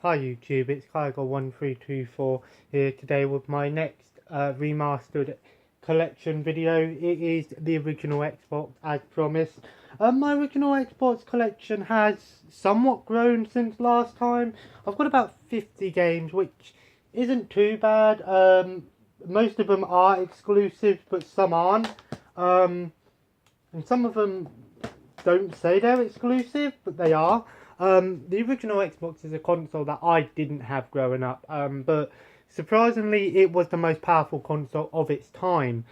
Hi YouTube, it's Kygo1324 here today with my next remastered collection video. It is the original Xbox as promised. My original Xbox collection has somewhat grown since last time. I've got about 50 games, which isn't too bad. Most of them are exclusives, but some aren't. And some of them don't say they're exclusive, but they are. The original Xbox is a console that I didn't have growing up, but surprisingly it was the most powerful console of its time.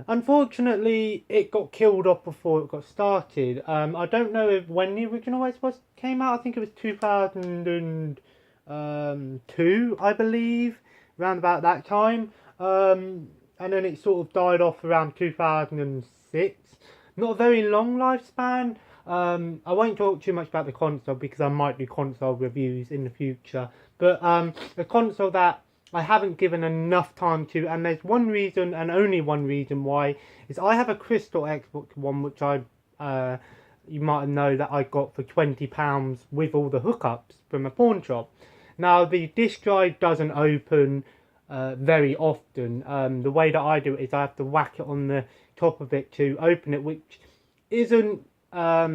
Unfortunately, it got killed off before it got started. I don't know if when the original Xbox came out. I think it was 2002, I believe, around about that time. And then it sort of died off around 2006. Not a very long lifespan. I won't talk too much about the console because I might do console reviews in the future. But a console that I haven't given enough time to, and there's one reason and only one reason why, is I have a Crystal Xbox One, which you might know that I got for £20 with all the hookups from a pawn shop. Now the disc drive doesn't open very often. The way that I do it is I have to whack it on the top of it to open it, which isn't a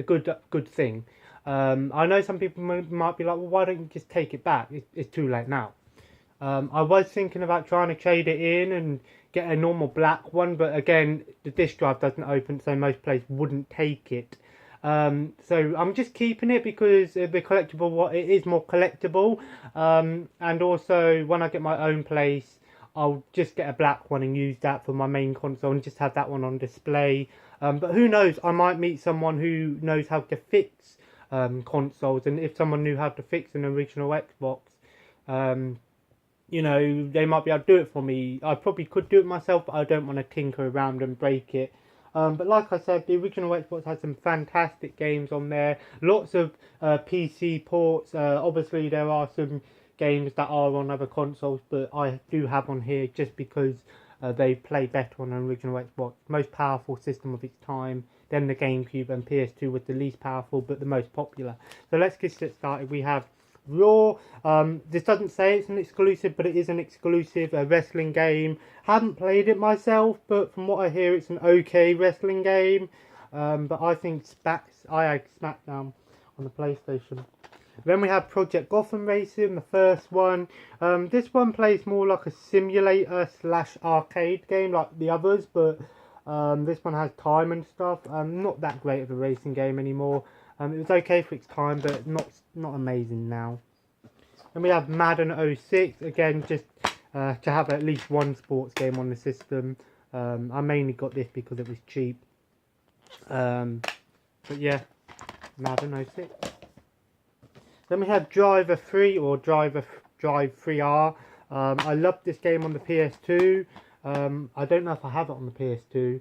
good thing. I know some people might be like, well, why don't you just take it back? It's too late now. I was thinking about trying to trade it in and get a normal black one, but again, the disc drive doesn't open, so most players wouldn't take it. So I'm just keeping it because the collectible, it is more collectible, and also when I get my own place, I'll just get a black one and use that for my main console and just have that one on display. But who knows, I might meet someone who knows how to fix consoles, and if someone knew how to fix an original Xbox, you know, they might be able to do it for me. I probably could do it myself, but I don't want to tinker around and break it. But like I said, the original Xbox has some fantastic games on there. Lots of PC ports. Obviously, there are some games that are on other consoles, but I do have on here just because they play better on an original Xbox. Most powerful system of its time. Then the GameCube, and PS2 was the least powerful but the most popular. So let's get started. We have Raw. This doesn't say it's an exclusive, but it is an exclusive wrestling game. Haven't played it myself, but from what I hear, it's an okay wrestling game. But I think I had SmackDown on the PlayStation. Then we have Project Gotham Racing, the first one. This one plays more like a simulator / arcade game like the others, but this one has time and stuff. Not that great of a racing game anymore. It was okay for its time, but not amazing now. And we have Madden 06, again, just to have at least one sports game on the system. I mainly got this because it was cheap. But yeah, Madden 06. Then we have Driver 3 or Drive 3R. I loved this game on the PS2. I don't know if I have it on the PS2.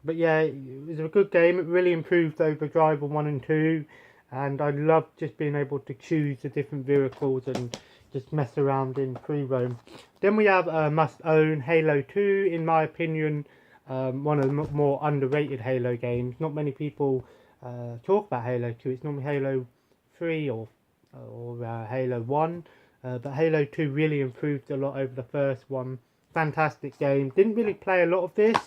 But yeah, it was a good game. It really improved over Driver 1 and 2. And I loved just being able to choose the different vehicles and just mess around in free roam. Then we have Must Own Halo 2. In my opinion, one of the more underrated Halo games. Not many people talk about Halo 2. It's normally Halo 3 or Halo 1. But Halo 2 really improved a lot over the first one. Fantastic game. Didn't really play a lot of this.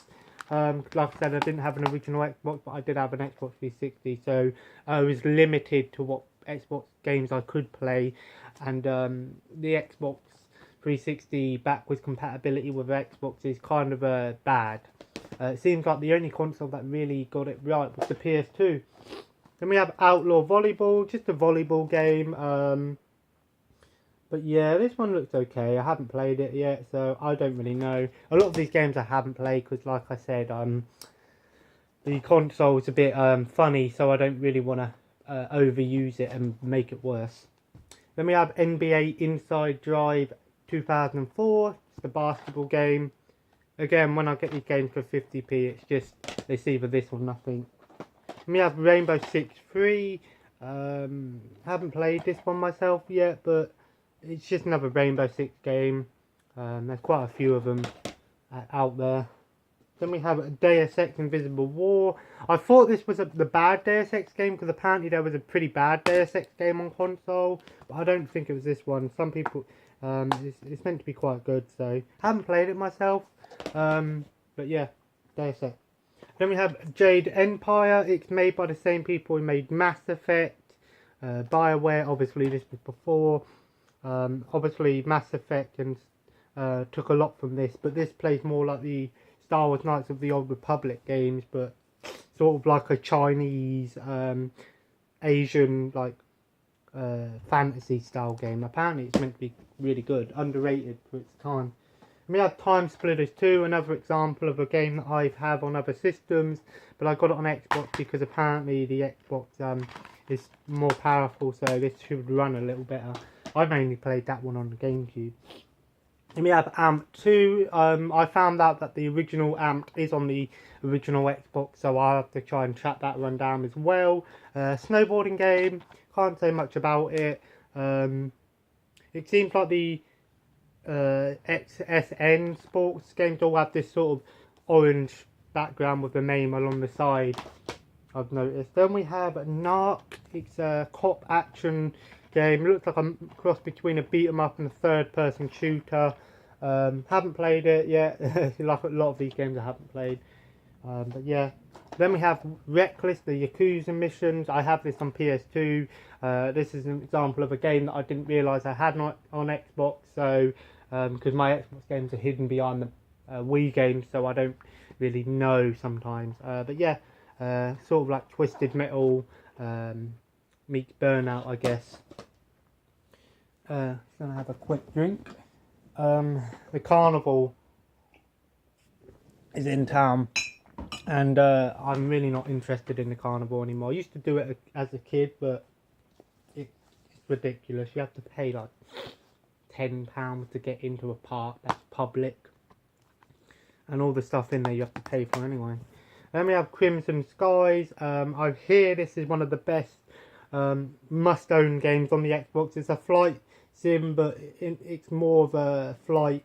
Like I said, I didn't have an original Xbox, but I did have an Xbox 360, so I was limited to what Xbox games I could play, and the Xbox 360 backwards compatibility with Xbox is kind of bad. It seems like the only console that really got it right was the PS2. Then we have Outlaw Volleyball, just a volleyball game. But yeah, this one looks okay. I haven't played it yet, so I don't really know. A lot of these games I haven't played because, like I said, the console is a bit funny, so I don't really want to overuse it and make it worse. Then we have NBA Inside Drive 2004. It's the basketball game. Again, when I get these games for 50p, it's either this or nothing. Then we have Rainbow Six 3. Haven't played this one myself yet, but it's just another Rainbow Six game. There's quite a few of them out there. Then we have Deus Ex Invisible War. I thought this was the bad Deus Ex game, because apparently there was a pretty bad Deus Ex game on console, but I don't think it was this one. Some people, it's meant to be quite good, so haven't played it myself. But yeah, Deus Ex. Then we have Jade Empire. It's made by the same people who made Mass Effect. BioWare, obviously this was before. Obviously Mass Effect and took a lot from this, but this plays more like the Star Wars Knights of the Old Republic games, but sort of like a Chinese, Asian, like fantasy style game. Apparently it's meant to be really good, underrated for its time. And we have Time Splitters 2, another example of a game that I have on other systems, but I got it on Xbox because apparently the Xbox is more powerful, so this should run a little better. I mainly played that one on the GameCube. And we have AMP 2. I found out that the original AMP is on the original Xbox, so I'll have to try and track that one down as well. Snowboarding game, can't say much about it. It seems like the XSN sports games all have this sort of orange background with the name along the side, I've noticed. Then we have Narc. It's a cop action game. It looks like a cross between a beat 'em up and a third person shooter. Haven't played it yet. Like a lot of these games I haven't played. But yeah. Then we have Reckless, the Yakuza missions. I have this on PS2. This is an example of a game that I didn't realise I had on Xbox. So, because my Xbox games are hidden behind the Wii games, so I don't really know sometimes. But yeah, sort of like Twisted Metal meets Burnout, I guess. Gonna have a quick drink. The carnival is in town, and I'm really not interested in the carnival anymore. I used to do it as a kid, but it's ridiculous. You have to pay like £10 to get into a park that's public, and all the stuff in there you have to pay for anyway. Then we have Crimson Skies. I hear this is one of the best must-own games on the Xbox. It's a flight sim, but it's more of a flight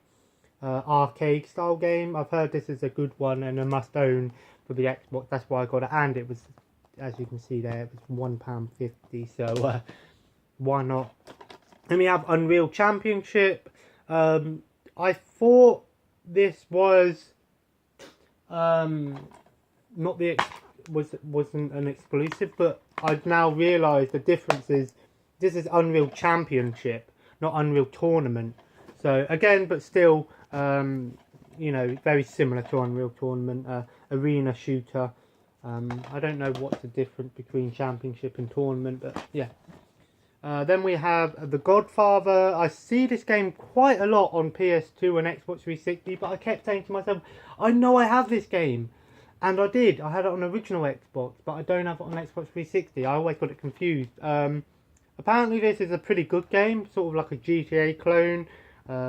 arcade style game. I've heard this is a good one and a must-own for the Xbox. That's why I got it, and it was, as you can see there, it was £1.50. So why not? Then we have Unreal Championship. I thought this was not the wasn't an exclusive, but I've now realised the difference is this is Unreal Championship, not Unreal Tournament. So again, but still, you know, very similar to Unreal Tournament, arena shooter. I don't know what's the difference between Championship and Tournament, but yeah. Then we have The Godfather. I see this game quite a lot on PS2 and Xbox 360, but I kept saying to myself, I know I have this game. And I did. I had it on original Xbox, but I don't have it on Xbox 360. I always got it confused. Apparently this is a pretty good game, sort of like a GTA clone,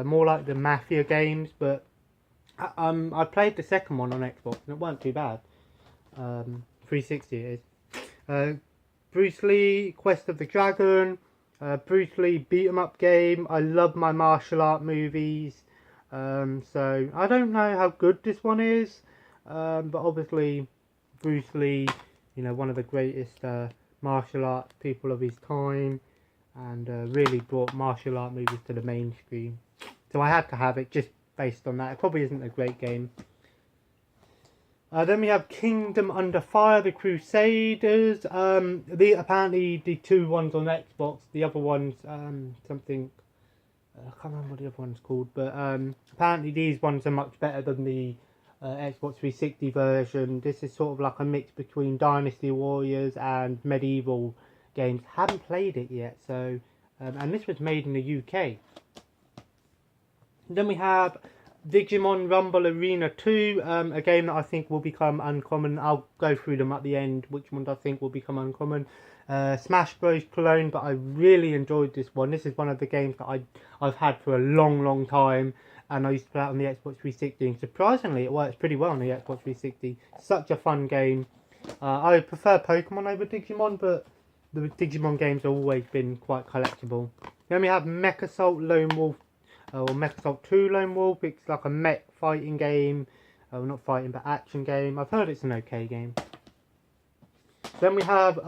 more like the Mafia games, but I played the second one on Xbox and it wasn't too bad. 360 it is. Bruce Lee, Quest of the Dragon, Bruce Lee beat 'em up game. I love my martial art movies, so I don't know how good this one is, but obviously Bruce Lee, you know, one of the greatest martial arts people of his time, and really brought martial art movies to the mainstream. So I had to have it just based on that. It probably isn't a great game. Then we have Kingdom Under Fire, The Crusaders. Apparently the two ones on Xbox, the other one's something, I can't remember what the other one's called, but apparently these ones are much better than the Xbox 360 version. This is sort of like a mix between Dynasty Warriors and medieval games. Haven't played it yet, so and this was made in the UK. Then we have Digimon Rumble Arena 2, a game that I think will become uncommon. I'll go through them at the end, which ones I think will become uncommon. Smash Bros. Clone, but I really enjoyed this one. This is one of the games that I've had for a long time, and I used to play it on the Xbox 360, and surprisingly it works pretty well on the Xbox 360. Such a fun game. I prefer Pokemon over Digimon, but the Digimon games have always been quite collectible. Then we have Mech Assault Lone Wolf, or Mech Assault 2 Lone Wolf. It's like a mech fighting game. not fighting, but action game. I've heard it's an okay game. Then we have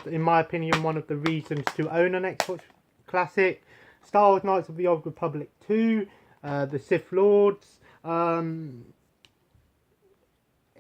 in my opinion, one of the reasons to own an Xbox Classic, Star Wars Knights of the Old Republic 2, the Sith Lords.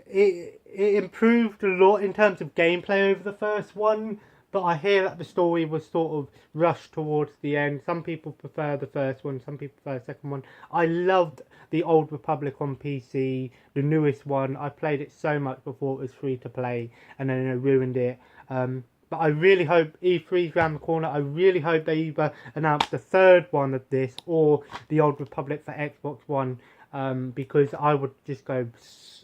It improved a lot in terms of gameplay over the first one, but I hear that the story was sort of rushed towards the end. Some people prefer the first one, some people prefer the second one. I loved the Old Republic on PC, the newest one. I played it so much before it was free to play, and then I ruined it. But I really hope E3's around the corner. I really hope they either announce the third one of this or the Old Republic for Xbox One. Because I would just go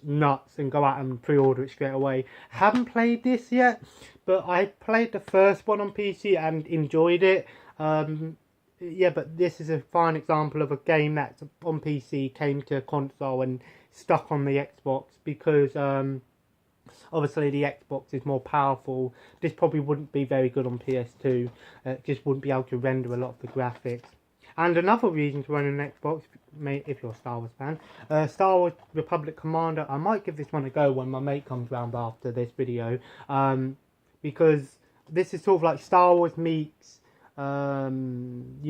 nuts and go out and pre-order it straight away. Haven't played this yet, but I played the first one on PC and enjoyed it. Yeah, but this is a fine example of a game that's on PC, came to console and stuck on the Xbox because obviously the Xbox is more powerful. This probably wouldn't be very good on PS2. It just wouldn't be able to render a lot of the graphics. And another reason to run an Xbox, if you're a Star Wars fan, Star Wars Republic Commander. I might give this one a go when my mate comes round after this video, because this is sort of like Star Wars meets, you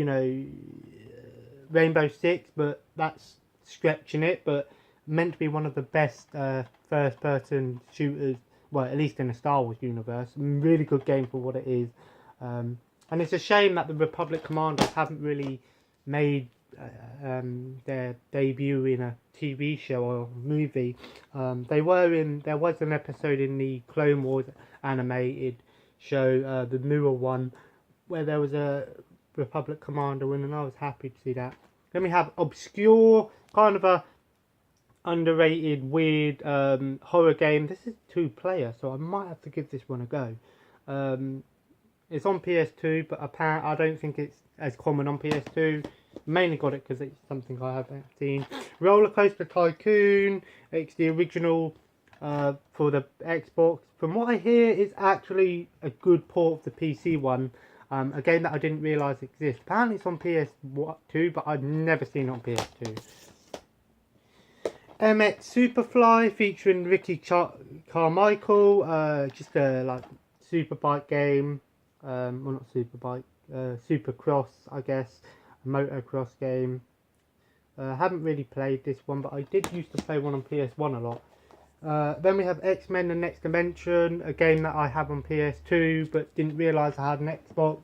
know, Rainbow Six, but that's stretching it. But meant to be one of the best first-person shooters, well, at least in the Star Wars universe. Really good game for what it is. And it's a shame that the Republic Commanders haven't really made their debut in a TV show or movie. There was an episode in the Clone Wars animated show, the newer one, where there was a Republic Commander in, and I was happy to see that. Then we have obscure, kind of a underrated, weird horror game. This is 2-player, so I might have to give this one a go. It's on PS2, but apparently I don't think it's as common on PS2. Mainly got it because it's something I haven't seen. Roller Coaster Tycoon. It's the original for the Xbox. From what I hear, it's actually a good port of the PC one. A game that I didn't realise exists. Apparently it's on PS2, but I've never seen it on PS2. MX Superfly featuring Ricky Carmichael. Just a like superbike game. Well, not superbike, supercross, I guess, a motocross game. Haven't really played this one, but I did used to play one on PS1 a lot. Then we have X-Men: The Next Dimension, a game that I have on PS2, but didn't realise I had an Xbox,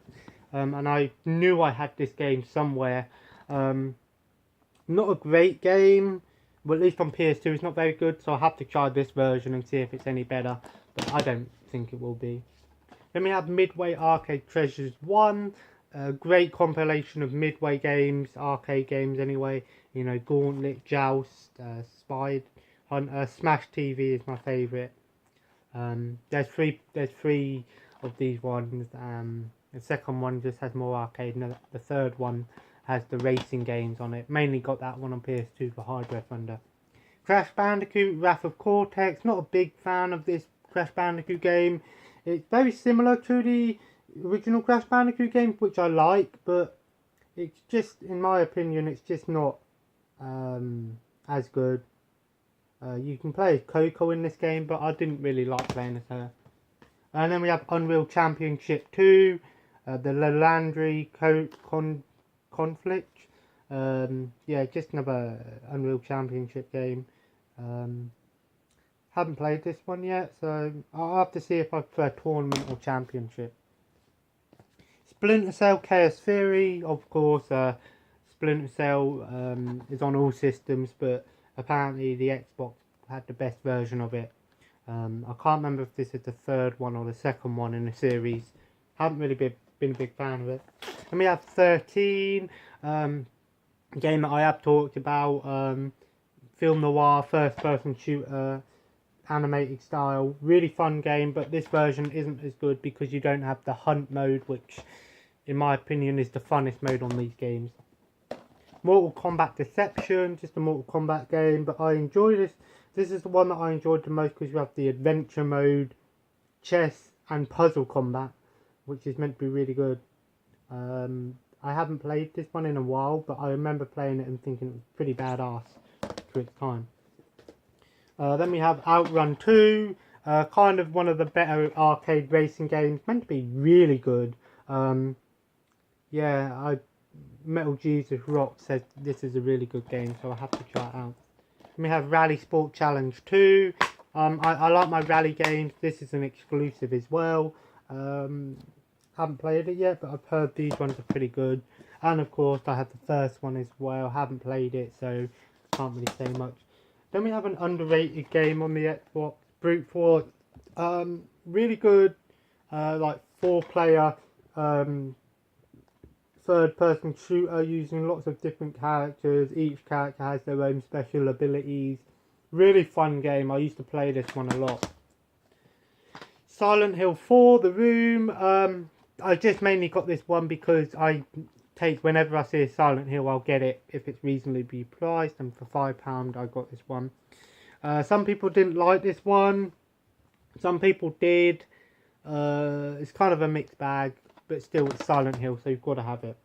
and I knew I had this game somewhere. Not a great game, but at least on PS2 it's not very good, so I'll have to try this version and see if it's any better, but I don't think it will be. Then we have Midway Arcade Treasures 1, a great compilation of Midway games, arcade games anyway. You know, Gauntlet, Joust, Spy Hunter, Smash TV is my favourite. There's three of these ones. The second one just has more arcade, and the third one has the racing games on it. Mainly got that one on PS2 for Hardware Thunder. Crash Bandicoot, Wrath of Cortex. Not a big fan of this Crash Bandicoot game. It's very similar to the original Crash Bandicoot game, which I like, but it's just, in my opinion, it's just not as good. You can play as Coco in this game, but I didn't really like playing as her. And then we have Unreal Championship 2, the Lalandry Conflict. Yeah, just another Unreal Championship game. Haven't played this one yet, so I'll have to see if I prefer tournament or championship. Splinter Cell Chaos Theory, of course. Splinter Cell is on all systems, but apparently the Xbox had the best version of it. I can't remember if this is the third one or the second one in the series. Haven't really been a big fan of it. And we have 13, a game that I have talked about. Film noir, first person shooter, animated style, really fun game, but this version isn't as good because you don't have the hunt mode, which in my opinion is the funnest mode on these games. Mortal Kombat Deception, just a Mortal Kombat game, but I enjoy this. This is the one that I enjoyed the most because you have the adventure mode, chess and puzzle combat, which is meant to be really good. I haven't played this one in a while, but I remember playing it and thinking it was pretty badass for its time. Then we have Outrun 2, kind of one of the better arcade racing games, meant to be really good. Yeah, Metal Jesus Rock said this is a really good game, so I have to try it out. Then we have Rally Sport Challenge 2. I like my rally games. This is an exclusive as well. Haven't played it yet, but I've heard these ones are pretty good. And of course, I have the first one as well. Haven't played it, so can't really say much. Then we have an underrated game on the Xbox, Brute Force. Really good, like 4-player third-person shooter using lots of different characters. Each character has their own special abilities. Really fun game. I used to play this one a lot. Silent Hill 4, The Room. I just mainly got this one because whenever I see a Silent Hill, I'll get it if it's reasonably priced, and for £5 I got this one. Some people didn't like this one. Some people did. It's kind of a mixed bag, but still it's Silent Hill, so you've got to have it.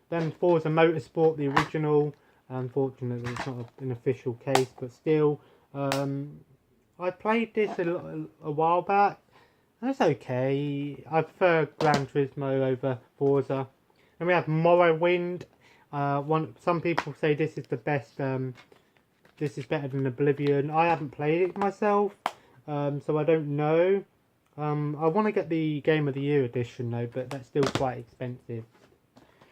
Then Forza Motorsport, the original. Unfortunately, it's not an official case, but still. I played this a while back. That's okay. I prefer Gran Turismo over Forza. And we have Morrowind. Some people say this is the best. This is better than Oblivion. I haven't played it myself, so I don't know. I want to get the Game of the Year edition though, but that's still quite expensive.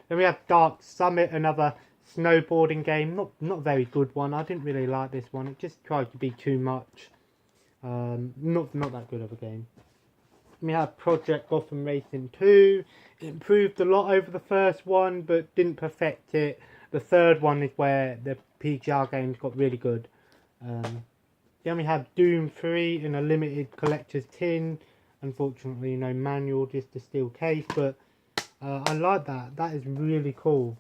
Then we have Dark Summit, another snowboarding game. Not a very good one. I didn't really like this one. It just tried to be too much. Not that good of a game. We have Project Gotham Racing 2. It improved a lot over the first one, but didn't perfect it. The third one is where the PGR games got really good. Then we have Doom 3 in a limited collector's tin. Unfortunately, no manual, just a steel case, but I like that. That is really cool.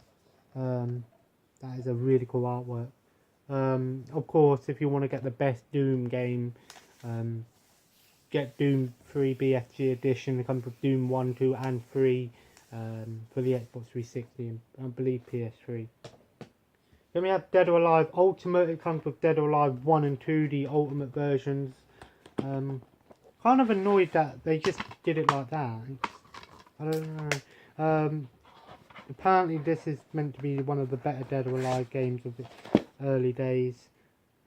That is a really cool artwork. Of course, if you want to get the best Doom game, get Doom 3 BFG edition. It comes with Doom 1, 2 and 3 for the Xbox 360 and I believe PS3. Then we have Dead or Alive Ultimate. It comes with Dead or Alive 1 and 2, the Ultimate versions. Kind of annoyed that they just did it like that. I don't know. Apparently this is meant to be one of the better Dead or Alive games of the early days.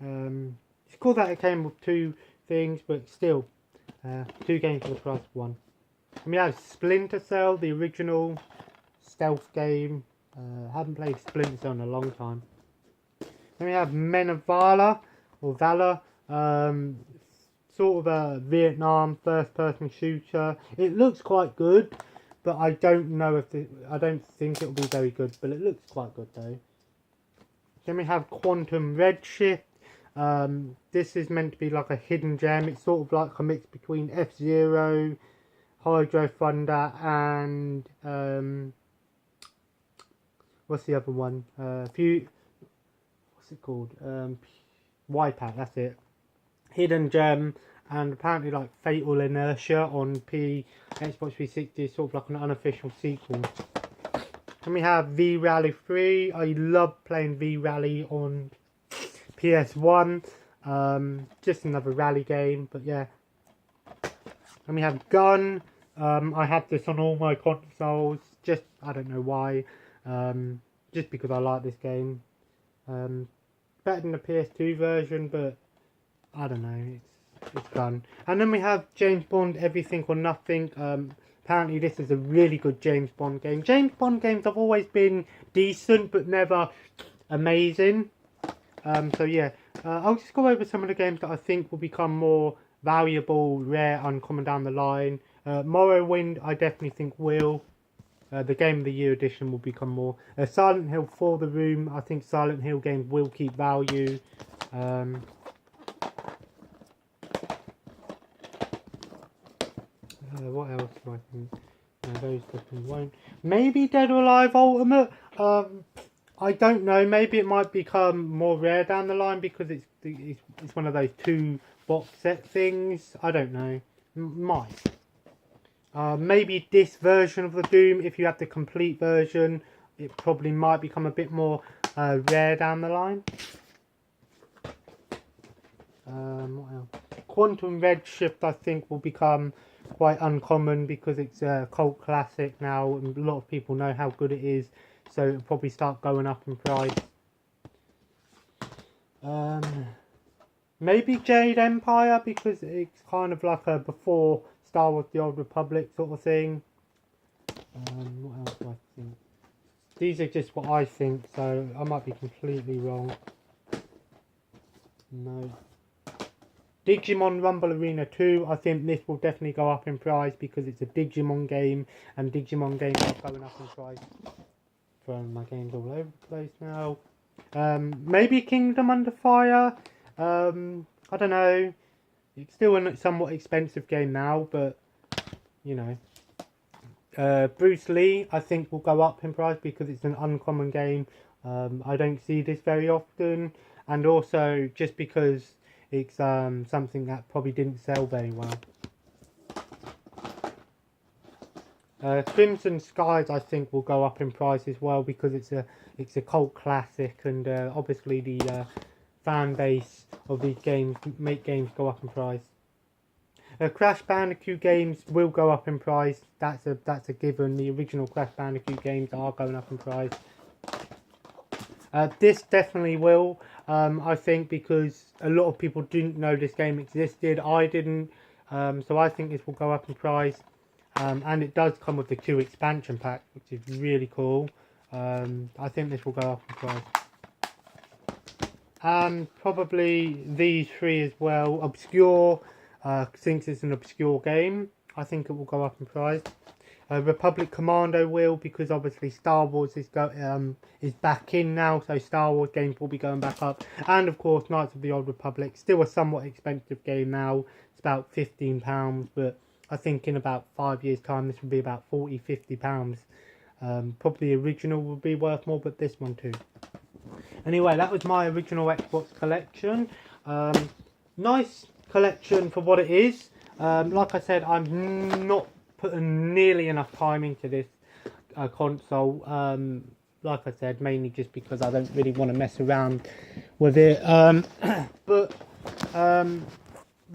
It's cool that it came with 2 things, but still, 2 games for the price of 1. And we have Splinter Cell, the original stealth game. Haven't played Splinter Cell in a long time. Then we have Men of Valor, or Valor, sort of a Vietnam first-person shooter. It looks quite good, but I don't know I don't think it'll be very good, but it looks quite good though. Then we have Quantum Redshift. This is meant to be like a hidden gem. It's sort of like a mix between F-Zero, Hydro Thunder, and what's the other one? What's it called? Wipeout. That's it. Hidden gem, and apparently like Fatal Inertia on Xbox 360 is sort of like an unofficial sequel. Then we have V-Rally 3. I love playing V-Rally on PS1. Just another rally game, but yeah. And we have Gun. I have this on all my consoles. Just, I don't know why. Just because I like this game. Better than the PS2 version, but I don't know. It's Gun. And then we have James Bond Everything or Nothing. Apparently this is a really good James Bond game. James Bond games have always been decent, but never amazing. So yeah, I'll just go over some of the games that I think will become more valuable, rare, uncommon down the line. Morrowind, I definitely think will. The Game of the Year edition will become more. Silent Hill 4, The Room, I think Silent Hill games will keep value. What else do I think? Those definitely won't. Maybe Dead or Alive Ultimate. I don't know. Maybe it might become more rare down the line because it's one of those 2 box set things. I don't know. Might. Maybe this version of the Doom, if you have the complete version, it probably might become a bit more rare down the line. What else? Quantum Redshift, I think, will become quite uncommon because it's a cult classic now, and a lot of people know how good it is, so it'll probably start going up in price. Maybe Jade Empire, because it's kind of like a before Star Wars The Old Republic sort of thing. What else do I think? These are just what I think, so I might be completely wrong. No. Digimon Rumble Arena 2, I think this will definitely go up in price because it's a Digimon game, and Digimon games are going up in price. Throwing my games all over the place now. Maybe Kingdom Under Fire. I don't know. It's still a somewhat expensive game now, but you know. Bruce Lee, I think, will go up in price because it's an uncommon game. I don't see this very often, and also just because it's something that probably didn't sell very well. Crimson Skies, I think, will go up in price as well because it's a cult classic, and obviously the fan base of these games make games go up in price. Crash Bandicoot games will go up in price. That's a given. The original Crash Bandicoot games are going up in price. This definitely will. I think because a lot of people didn't know this game existed. I didn't. So I think this will go up in price. And it does come with the 2 expansion pack, which is really cool. I think this will go up in price. And probably these 3 as well. Obscure, since it's an obscure game, I think it will go up in price. Republic Commando will, because obviously Star Wars is back in now, so Star Wars games will be going back up. And of course Knights of the Old Republic, still a somewhat expensive game now. It's about £15, but I think in about 5 years' time this will be about £40–50. Probably the original will be worth more, but this one too. Anyway, that was my original Xbox collection. Nice collection for what it is. Like I said, I'm not putting nearly enough time into this console. Like I said, mainly just because I don't really want to mess around with it. But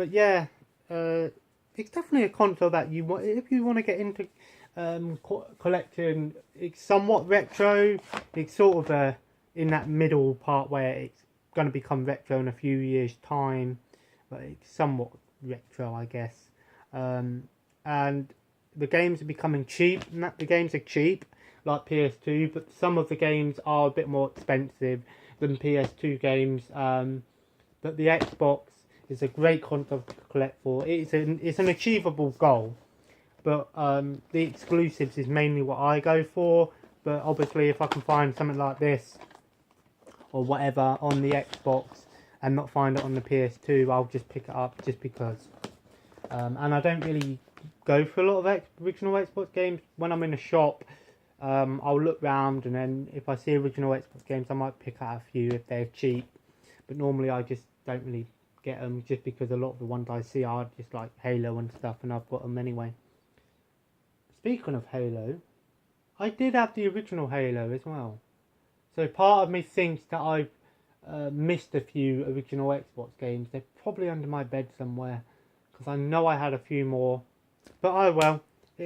yeah, it's definitely a console that you want if you want to get into collecting. It's somewhat retro. It's sort of in that middle part where it's going to become retro in a few years' time, but it's somewhat retro, I guess. And the games are becoming cheap. The games are cheap, like PS2, but some of the games are a bit more expensive than PS2 games. But the Xbox is a great console to collect for. It's an achievable goal, but the exclusives is mainly what I go for. But obviously, if I can find something like this or whatever on the Xbox and not find it on the PS2, I'll just pick it up just because. And I don't really go for a lot of original Xbox games. When I'm in a shop, I'll look round, and then if I see original Xbox games, I might pick out a few if they're cheap. But normally I just don't really get them, just because a lot of the ones I see are just like Halo and stuff, and I've got them anyway. Speaking of Halo, I did have the original Halo as well. So part of me thinks that I've missed a few original Xbox games. They're probably under my bed somewhere, because I know I had a few more. But oh well,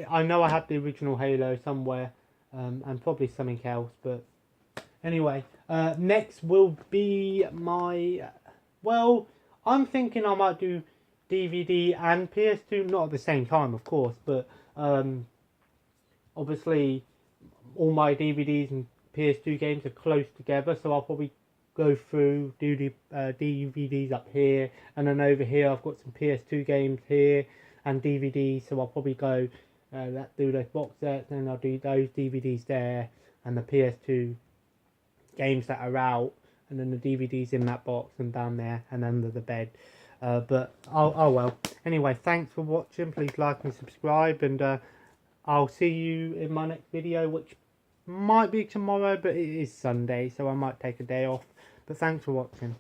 I know I had the original Halo somewhere, and probably something else. But anyway, next will be my... Well, I'm thinking I might do DVD and PS2, not at the same time, of course, but obviously all my DVDs and PS2 games are close together, so I'll probably go through, do the DVDs up here, and then over here I've got some PS2 games here and DVDs, so I'll probably go do those box sets, and I'll do those DVDs there and the PS2 games that are out, and then the DVDs in that box and down there and under the bed. But oh well. Anyway, thanks for watching. Please like and subscribe, and I'll see you in my next video, which might be tomorrow, but it is Sunday, so I might take a day off. But thanks for watching.